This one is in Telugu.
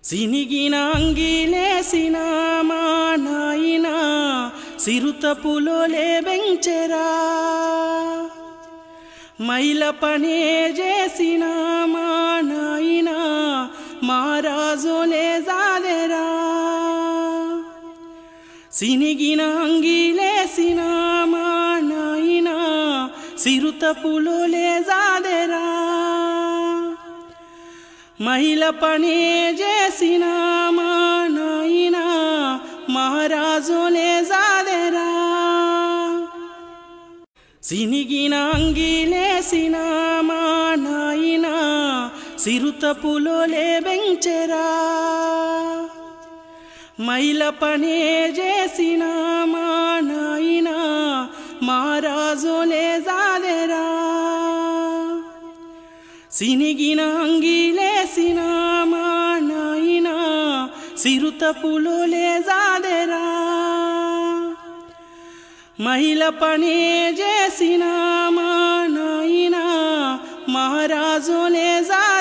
సినిగిన అంగిలేసిన మా నాయన సిరుత పులోలే బెంచెరా మైల పనే చేసిన మా నాయన మారాజోలే జాదెరా సినిగిన అంగిలేసిన మా నాయన సిరుత పులోలే జాదెరా మహిళ పనే చేసిన మా నాయన మహారాజులే జాదెరా సినిగిన అంగిలేసిన మా నాయన సిరుత పులోలే బెంచెరా మహిళ పనే చేసిన మా నాయన మహారాజులే జాదెరా సినిగిన అంగిలేసిన మా నాయన సిరుత పులోలే జాదెరా మహిళ పనే చేసిన మా నాయన మహారాజులే జాదెరా